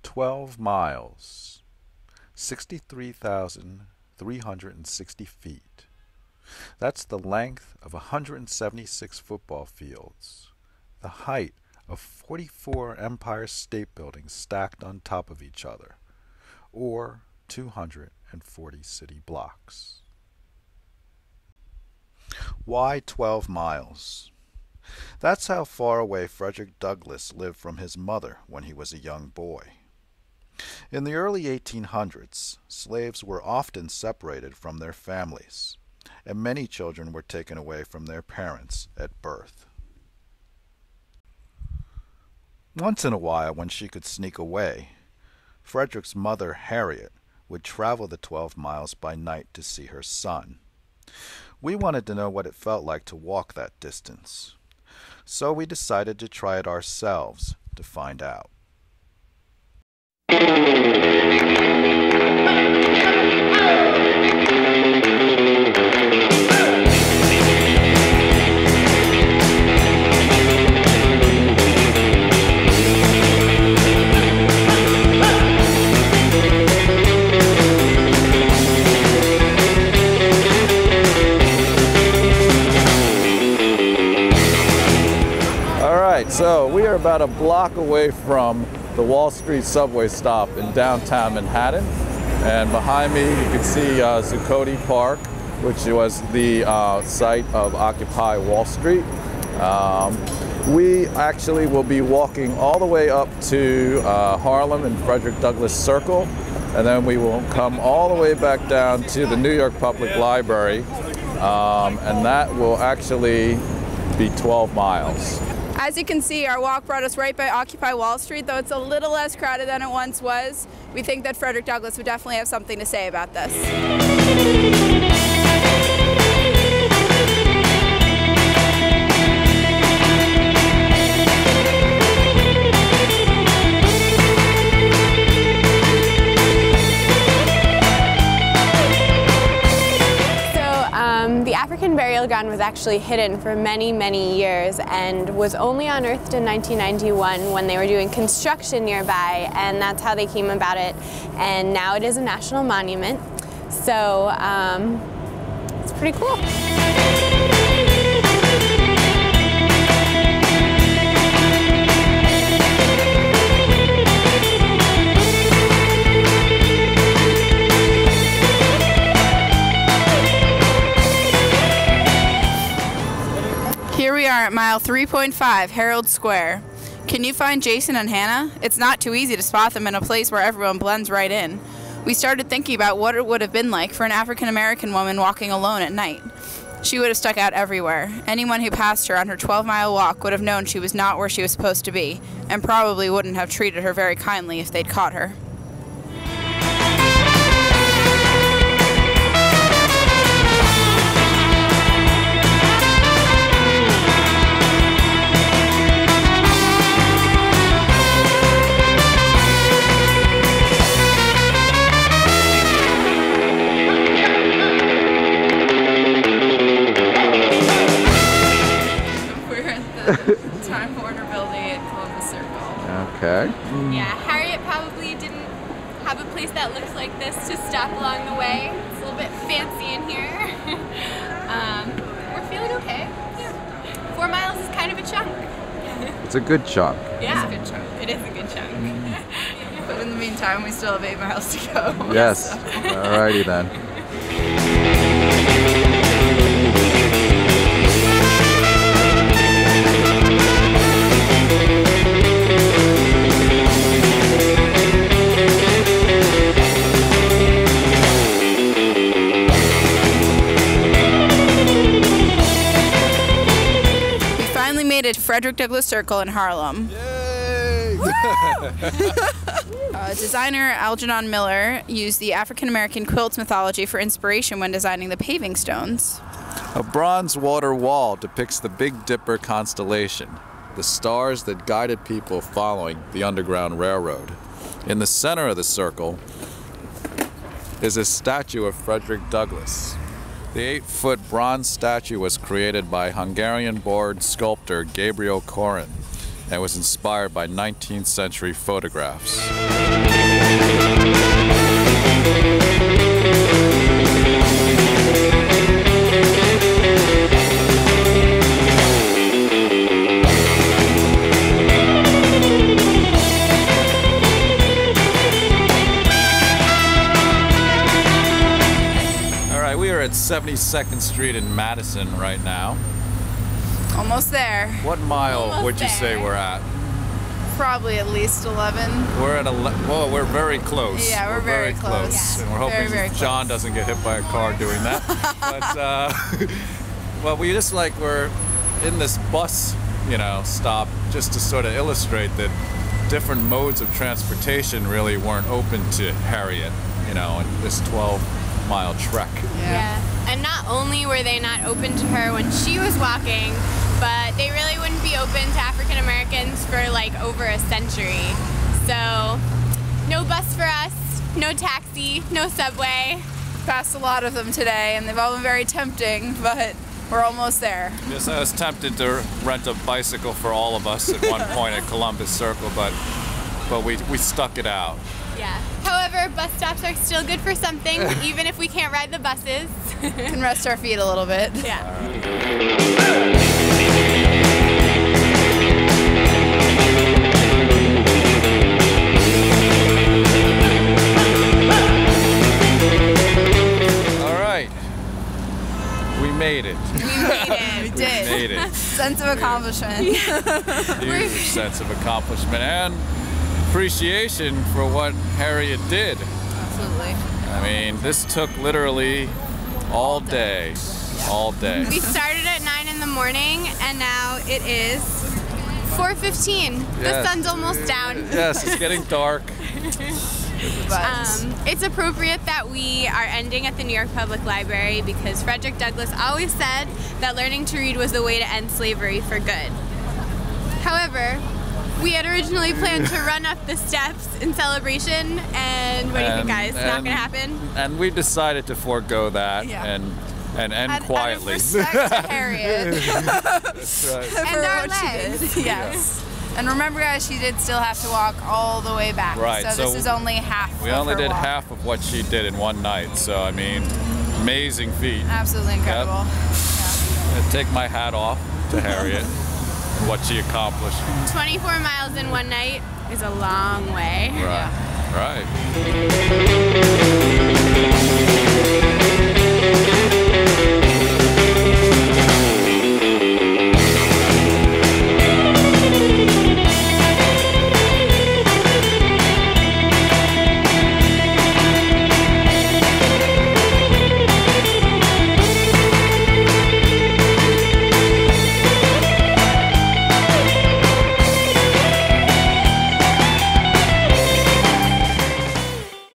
12 miles, 63,360 feet. That's the length of 176 football fields, the height of 44 Empire State Buildings stacked on top of each other, or 240 city blocks. Why 12 miles? That's how far away Frederick Douglass lived from his mother when he was a young boy. In the early 1800s, slaves were often separated from their families, and many children were taken away from their parents at birth. Once in a while, when she could sneak away, Frederick's mother, Harriet, would travel the 12 miles by night to see her son. We wanted to know what it felt like to walk that distance, so we decided to try it ourselves to find out. So we are about a block away from the Wall Street subway stop in downtown Manhattan, and behind me you can see Zuccotti Park, which was the site of Occupy Wall Street. We actually will be walking all the way up to Harlem and Frederick Douglass Circle, and then we will come all the way back down to the New York Public Library, and that will actually be 12 miles. As you can see, our walk brought us right by Occupy Wall Street, though it's a little less crowded than it once was. We think that Frederick Douglass would definitely have something to say about this. The African burial ground was actually hidden for many, many years and was only unearthed in 1991 when they were doing construction nearby, and that's how they came about it. And now it is a national monument, so it's pretty cool. Here we are at mile 3.5, Herald Square. Can you find Jason and Hannah? It's not too easy to spot them in a place where everyone blends right in. We started thinking about what it would have been like for an African-American woman walking alone at night. She would have stuck out everywhere. Anyone who passed her on her 12-mile walk would have known she was not where she was supposed to be, and probably wouldn't have treated her very kindly if they'd caught her. Time Warner Building at Columbus Circle. Okay. Yeah, Harriet probably didn't have a place that looks like this to stop along the way. It's a little bit fancy in here. We're feeling okay. Yeah. 4 miles is kind of a chunk. It's a good chunk. Yeah, It's a good chunk. it is a good chunk. But in the meantime, we still have 8 miles to go. Yes. So. Alrighty then. To Frederick Douglass Circle in Harlem. Yay! Designer Algernon Miller used the African-American quilts mythology for inspiration when designing the paving stones. A bronze water wall depicts the Big Dipper constellation, the stars that guided people following the Underground Railroad. In the center of the circle is a statue of Frederick Douglass. The 8-foot bronze statue was created by Hungarian-born sculptor Gabriel Koren and was inspired by 19th century photographs. We are at 72nd Street in Madison right now. Almost there. What mile Almost would you say there. we're at? Probably at least 11. We're at well, we're very close. Yeah, we're very close. Yeah. And we're hoping Very John close. doesn't get hit by a car doing that. But well, we just we're in this bus, stop just to sort of illustrate that different modes of transportation really weren't open to Harriet, in this 12-mile trek. Yeah. And not only were they not open to her when she was walking, but they really wouldn't be open to African Americans for over a century. So, no bus for us, no taxi, no subway. Passed a lot of them today, and they've all been very tempting, but we're almost there. Yes, I was tempted to rent a bicycle for all of us at one point at Columbus Circle, but we stuck it out. Yeah. However, bus stops are still good for something, even if we can't ride the buses. Can rest our feet a little bit. Yeah. All right. We made it. We We did. made it. Sense of accomplishment. Huge sense of accomplishment and appreciation for what Harriet did. Absolutely. I mean, this took literally all day. All day. We started at 9 in the morning, and now it is 4:15. The Yes. sun's almost down. Yes, it's getting dark. But It's appropriate that we are ending at the New York Public Library because Frederick Douglass always said that learning to read was the way to end slavery for good. However, we had originally planned to run up the steps in celebration, and what do you think, guys? Not gonna happen? And we decided to forego that Yeah. and end out of quietly. respect to Harriet That's right. for And our what she legs. did. Yes. And remember, guys, she did still have to walk all the way back. Right, So this so is only half. We of only her did walk. half of what she did in one night, so I mean, amazing feat. Absolutely incredible. I take my hat off to Harriet and what she accomplished. 24 miles in one night is a long way. Right. Yeah. Right.